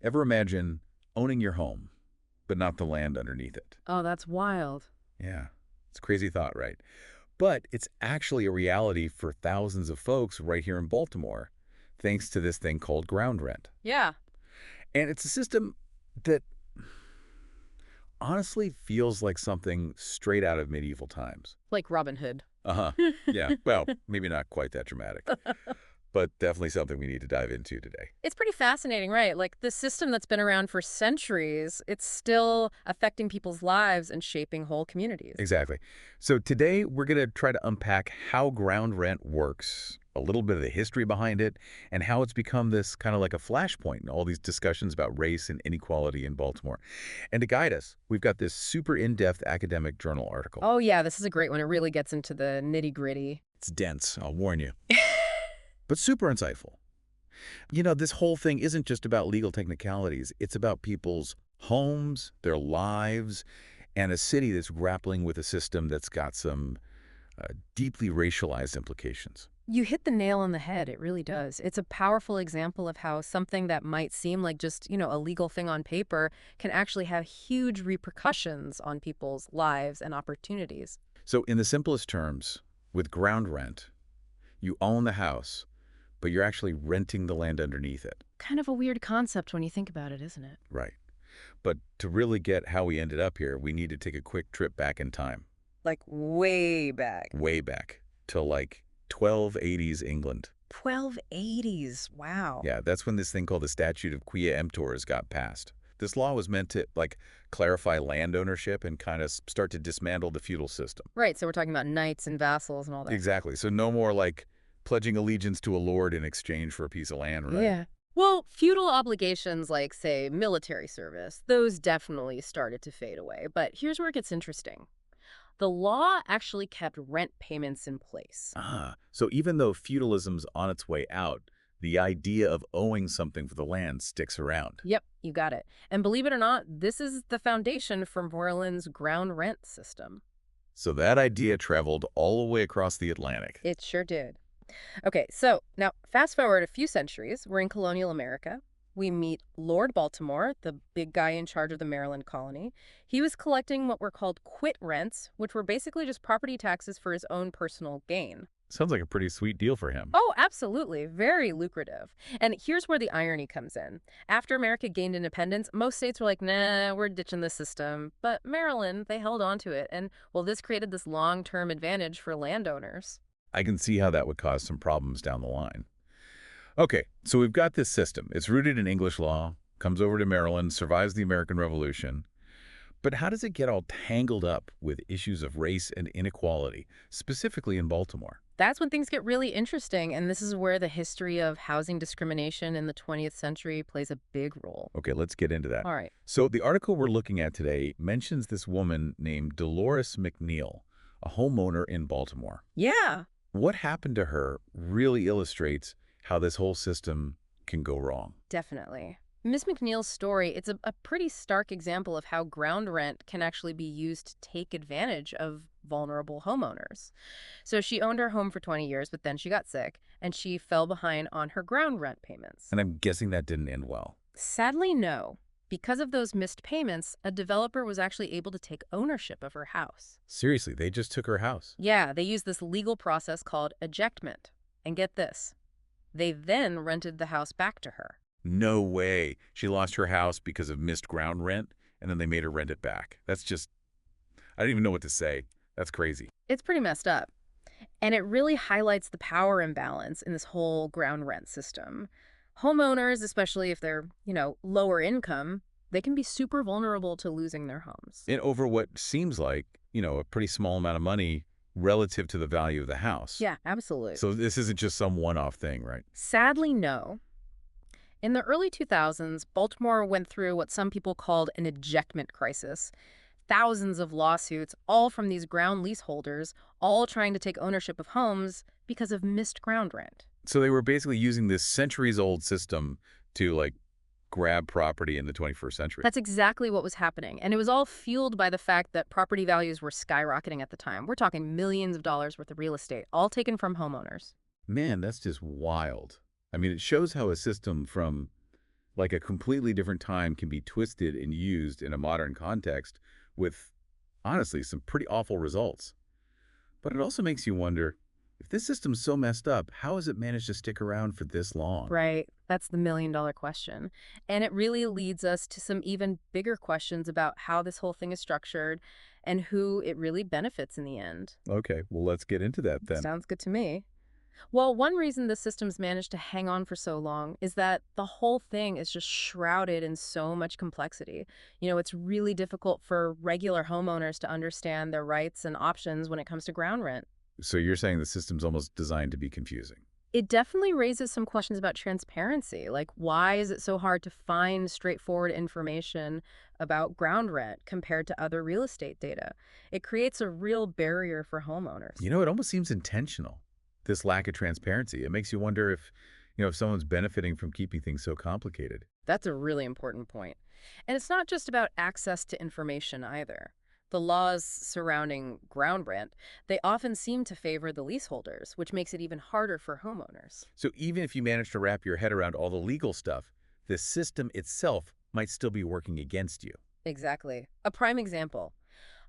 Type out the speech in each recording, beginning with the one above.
Ever imagine owning your home, but not the land underneath it? Oh, that's wild. Yeah, it's a crazy thought, right? But it's actually a reality for thousands of folks right here in Baltimore, thanks to this thing called ground rent. Yeah. And it's a system that honestly feels like something straight out of medieval times. Like Robin Hood. Uh-huh. Yeah, well, maybe not quite that dramatic, but definitely something we need to dive into today. It's pretty fascinating, right? Like the system that's been around for centuries, it's still affecting people's lives and shaping whole communities. Exactly. So today we're going to try to unpack how ground rent works, a little bit of the history behind it, and how it's become this kind of like a flashpoint in all these discussions about race and inequality in Baltimore. And to guide us, we've got this super in-depth academic journal article. Oh, yeah, this is a great one. It really gets into the nitty-gritty. It's dense, I'll warn you, but super insightful. You know, this whole thing isn't just about legal technicalities. It's about people's homes, their lives, and a city that's grappling with a system that's got some deeply racialized implications. You hit the nail on the head. It really does. It's a powerful example of how something that might seem like just, a legal thing on paper can actually have huge repercussions on people's lives and opportunities. So in the simplest terms, with ground rent, you own the house, but you're actually renting the land underneath it. Kind of a weird concept when you think about it, isn't it? Right. But to really get how we ended up here, we need to take a quick trip back in time. Like way back. Way back to like 1280s England. 1280s. Wow. Yeah, that's when this thing called the Statute of Quia Emptors got passed. This law was meant to, like, clarify land ownership and kind of start to dismantle the feudal system. Right, so we're talking about knights and vassals and all that. Exactly. So no more, like, pledging allegiance to a lord in exchange for a piece of land, right? Yeah. Well, feudal obligations like, say, military service, those definitely started to fade away. But here's where it gets interesting. The law actually kept rent payments in place. Ah, so even though feudalism's on its way out, the idea of owing something for the land sticks around. Yep, you got it. And believe it or not, this is the foundation for Maryland's ground rent system. So that idea traveled all the way across the Atlantic. It sure did. Okay, so now fast forward a few centuries, we're in colonial America. We meet Lord Baltimore, the big guy in charge of the Maryland colony. He was collecting what were called quit rents, which were basically just property taxes for his own personal gain. Sounds like a pretty sweet deal for him. Oh, absolutely. Very lucrative. And here's where the irony comes in. After America gained independence, most states were like, nah, we're ditching the system. But Maryland, they held on to it. And, well, this created this long-term advantage for landowners. I can see how that would cause some problems down the line. Okay, so we've got this system. It's rooted in English law, comes over to Maryland, survives the American Revolution. But how does it get all tangled up with issues of race and inequality, specifically in Baltimore? That's when things get really interesting, and this is where the history of housing discrimination in the 20th century plays a big role. Okay, let's get into that. All right. So the article we're looking at today mentions this woman named Dolores McNeil, a homeowner in Baltimore. Yeah. What happened to her really illustrates how this whole system can go wrong. Definitely. Miss McNeil's story, it's a pretty stark example of how ground rent can actually be used to take advantage of vulnerable homeowners. So she owned her home for 20 years, but then she got sick, and she fell behind on her ground rent payments. And I'm guessing that didn't end well. Sadly, no. Because of those missed payments, a developer was actually able to take ownership of her house. Seriously, they just took her house. Yeah, they used this legal process called ejectment. And get this, they then rented the house back to her. No way. She lost her house because of missed ground rent, and then they made her rent it back. That's just, I don't even know what to say. That's crazy. It's pretty messed up. And it really highlights the power imbalance in this whole ground rent system. Homeowners, especially if they're, lower income, they can be super vulnerable to losing their homes. And over what seems like, a pretty small amount of money relative to the value of the house. Yeah, absolutely. So this isn't just some one-off thing, right? Sadly, no. In the early 2000s, Baltimore went through what some people called an ejectment crisis. Thousands of lawsuits, all from these ground leaseholders, all trying to take ownership of homes because of missed ground rent. So they were basically using this centuries-old system to, grab property in the 21st century. That's exactly what was happening. And it was all fueled by the fact that property values were skyrocketing at the time. We're talking millions of dollars worth of real estate, all taken from homeowners. Man, that's just wild. I mean, it shows how a system from Like a completely different time can be twisted and used in a modern context with, honestly, some pretty awful results. But it also makes you wonder, if this system's so messed up, how has it managed to stick around for this long? Right. That's the million-dollar question. And it really leads us to some even bigger questions about how this whole thing is structured and who it really benefits in the end. Okay, well, let's get into that then. Sounds good to me. Well, one reason the system's managed to hang on for so long is that the whole thing is just shrouded in so much complexity. It's really difficult for regular homeowners to understand their rights and options when it comes to ground rent. So you're saying the system's almost designed to be confusing. It definitely raises some questions about transparency, like why is it so hard to find straightforward information about ground rent compared to other real estate data? It creates a real barrier for homeowners. It almost seems intentional, this lack of transparency. It makes you wonder if someone's benefiting from keeping things so complicated. That's a really important point. And it's not just about access to information either. The laws surrounding ground rent, they often seem to favor the leaseholders, which makes it even harder for homeowners. So even if you manage to wrap your head around all the legal stuff, the system itself might still be working against you. Exactly. A prime example.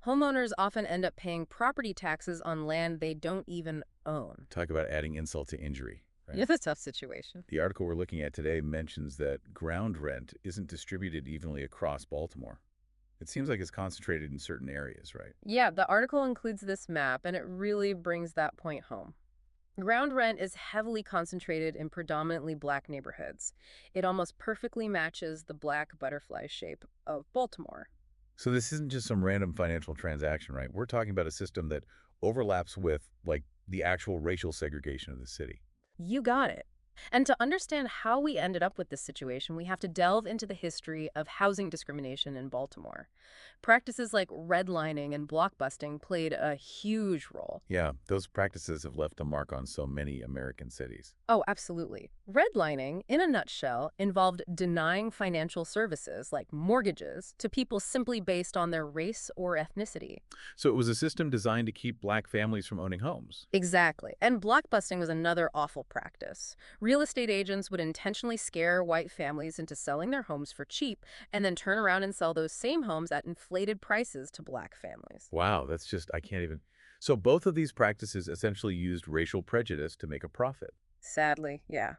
Homeowners often end up paying property taxes on land they don't even own. Talk about adding insult to injury, right? It's a tough situation. The article we're looking at today mentions that ground rent isn't distributed evenly across Baltimore. It seems like it's concentrated in certain areas, right? Yeah, the article includes this map, and it really brings that point home. Ground rent is heavily concentrated in predominantly black neighborhoods. It almost perfectly matches the black butterfly shape of Baltimore. So this isn't just some random financial transaction, right? We're talking about a system that overlaps with, like, the actual racial segregation of the city. You got it. And to understand how we ended up with this situation, we have to delve into the history of housing discrimination in Baltimore. Practices like redlining and blockbusting played a huge role. Yeah, those practices have left a mark on so many American cities. Oh, absolutely. Redlining, in a nutshell, involved denying financial services like mortgages to people simply based on their race or ethnicity. So it was a system designed to keep black families from owning homes. Exactly. And blockbusting was another awful practice. Real estate agents would intentionally scare white families into selling their homes for cheap and then turn around and sell those same homes at inflated prices to black families. Wow, that's just, I can't even. So both of these practices essentially used racial prejudice to make a profit. Sadly, yeah.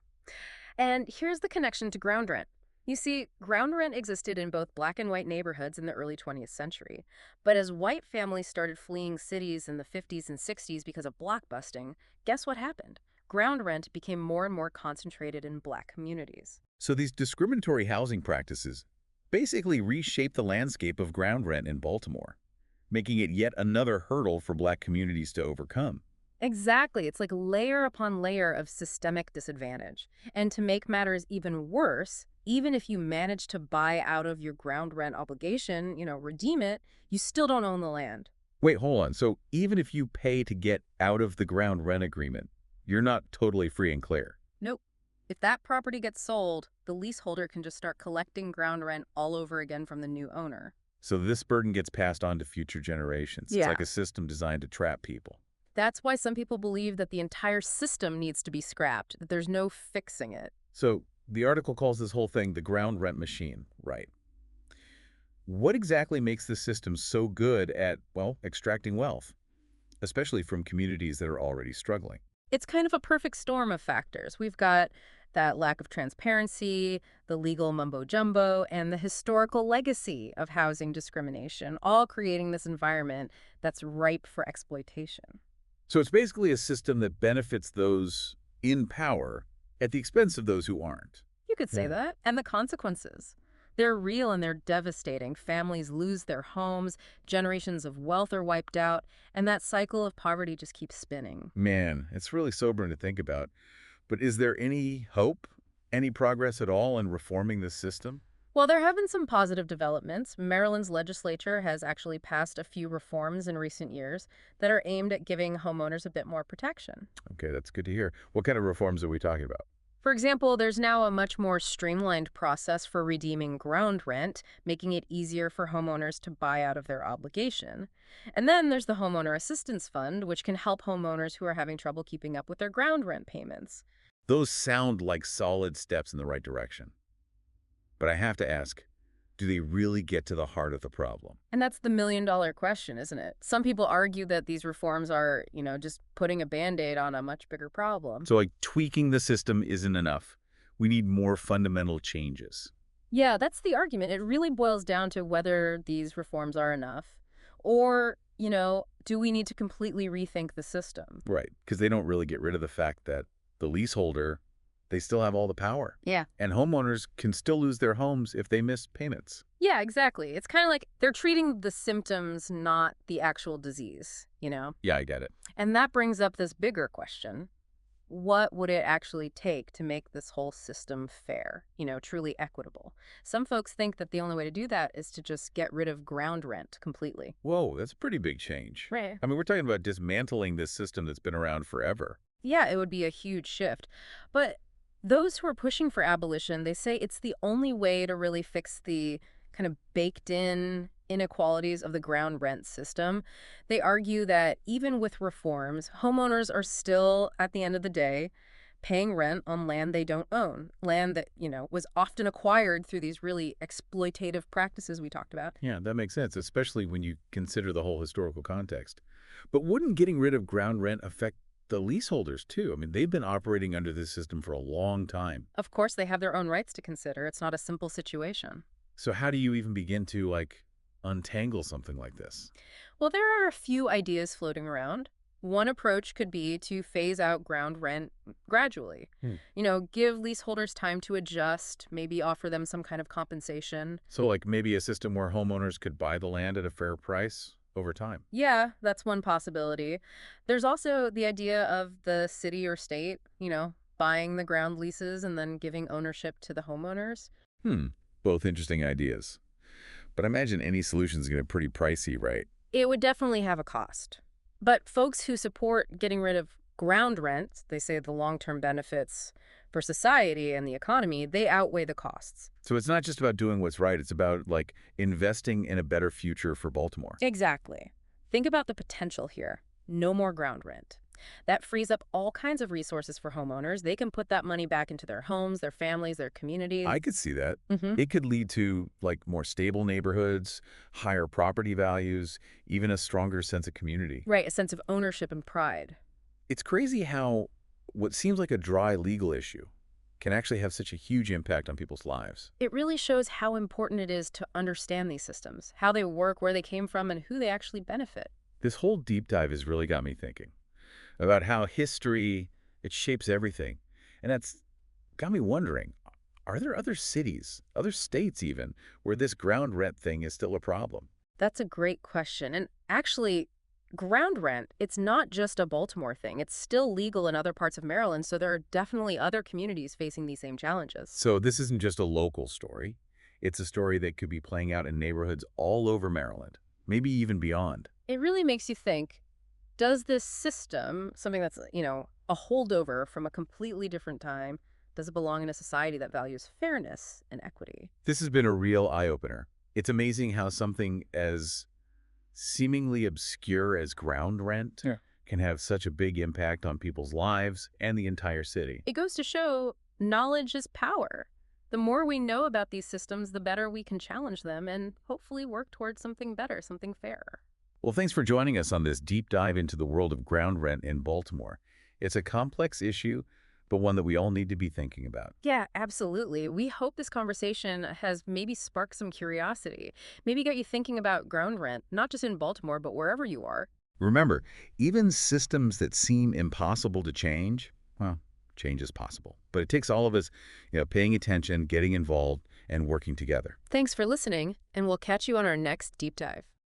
And here's the connection to ground rent. You see, ground rent existed in both black and white neighborhoods in the early 20th century. But as white families started fleeing cities in the 50s and 60s because of blockbusting, guess what happened? Ground rent became more and more concentrated in black communities. So these discriminatory housing practices basically reshaped the landscape of ground rent in Baltimore, making it yet another hurdle for black communities to overcome. Exactly. It's like layer upon layer of systemic disadvantage. And to make matters even worse, even if you manage to buy out of your ground rent obligation, redeem it, you still don't own the land. Wait, hold on. So even if you pay to get out of the ground rent agreement, you're not totally free and clear. Nope. If that property gets sold, the leaseholder can just start collecting ground rent all over again from the new owner. So this burden gets passed on to future generations. It's Yeah. like a system designed to trap people. That's why some people believe that the entire system needs to be scrapped, that there's no fixing it. So the article calls this whole thing the ground rent machine, right? What exactly makes this system so good at, well, extracting wealth, especially from communities that are already struggling? It's kind of a perfect storm of factors. We've got that lack of transparency, the legal mumbo-jumbo, and the historical legacy of housing discrimination, all creating this environment that's ripe for exploitation. So it's basically a system that benefits those in power at the expense of those who aren't. You could say Yeah. that. And the consequences. They're real and they're devastating. Families lose their homes, generations of wealth are wiped out, and that cycle of poverty just keeps spinning. Man, it's really sobering to think about. But is there any hope, any progress at all in reforming this system? Well, there have been some positive developments. Maryland's legislature has actually passed a few reforms in recent years that are aimed at giving homeowners a bit more protection. Okay, that's good to hear. What kind of reforms are we talking about? For example, there's now a much more streamlined process for redeeming ground rent, making it easier for homeowners to buy out of their obligation. And then there's the Homeowner Assistance Fund, which can help homeowners who are having trouble keeping up with their ground rent payments. Those sound like solid steps in the right direction. But I have to ask, do they really get to the heart of the problem? And that's the million-dollar question, isn't it? Some people argue that these reforms are, just putting a Band-Aid on a much bigger problem. So, like, tweaking the system isn't enough. We need more fundamental changes. Yeah, that's the argument. It really boils down to whether these reforms are enough or, do we need to completely rethink the system? Right, because they don't really get rid of the fact that the leaseholder, they still have all the power. Yeah. And homeowners can still lose their homes if they miss payments. Yeah, exactly. It's kind of like they're treating the symptoms, not the actual disease. Yeah, I get it. And that brings up this bigger question. What would it actually take to make this whole system fair, truly equitable? Some folks think that the only way to do that is to just get rid of ground rent completely. Whoa, that's a pretty big change. Right. I mean, we're talking about dismantling this system that's been around forever. Yeah, it would be a huge shift. But those who are pushing for abolition, they say it's the only way to really fix the kind of baked-in inequalities of the ground rent system. They argue that even with reforms, homeowners are still, at the end of the day, paying rent on land they don't own, land that, was often acquired through these really exploitative practices we talked about. Yeah, that makes sense, especially when you consider the whole historical context. But wouldn't getting rid of ground rent affect the leaseholders, too? I mean, they've been operating under this system for a long time. Of course, they have their own rights to consider. It's not a simple situation. So how do you even begin to, like, untangle something like this? Well, there are a few ideas floating around. One approach could be to phase out ground rent gradually. Give leaseholders time to adjust, maybe offer them some kind of compensation. So, like, maybe a system where homeowners could buy the land at a fair price over time. Yeah, that's one possibility. There's also the idea of the city or state, buying the ground leases and then giving ownership to the homeowners. Both interesting ideas. But I imagine any solution is going to be pretty pricey, right? It would definitely have a cost. But folks who support getting rid of ground rent, they say the long-term benefits for society and the economy, they outweigh the costs. So it's not just about doing what's right. It's about, like, investing in a better future for Baltimore. Exactly. Think about the potential here. No more ground rent. That frees up all kinds of resources for homeowners. They can put that money back into their homes, their families, their communities. I could see that. Hmm. It could lead to, like, more stable neighborhoods, higher property values, even a stronger sense of community. Right, a sense of ownership and pride. It's crazy how what seems like a dry legal issue can actually have such a huge impact on people's lives. It really shows how important it is to understand these systems, how they work, where they came from, and who they actually benefit. This whole deep dive has really got me thinking about how history, it shapes everything. And that's got me wondering, are there other cities, other states even, where this ground rent thing is still a problem? That's a great question. And actually, ground rent, it's not just a Baltimore thing. It's still legal in other parts of Maryland, so there are definitely other communities facing these same challenges. So this isn't just a local story. It's a story that could be playing out in neighborhoods all over Maryland, maybe even beyond. It really makes you think, does this system, something that's, a holdover from a completely different time, does it belong in a society that values fairness and equity? This has been a real eye-opener. It's amazing how something as seemingly obscure as ground rent can have such a big impact on people's lives and the entire city. It goes to show knowledge is power. The more we know about these systems, the better we can challenge them and hopefully work towards something better, something fairer. Well, thanks for joining us on this deep dive into the world of ground rent in Baltimore. It's a complex issue, but one that we all need to be thinking about. Yeah, absolutely. We hope this conversation has maybe sparked some curiosity, maybe got you thinking about ground rent, not just in Baltimore, but wherever you are. Remember, even systems that seem impossible to change, well, change is possible. But it takes all of us, paying attention, getting involved, and working together. Thanks for listening, and we'll catch you on our next deep dive.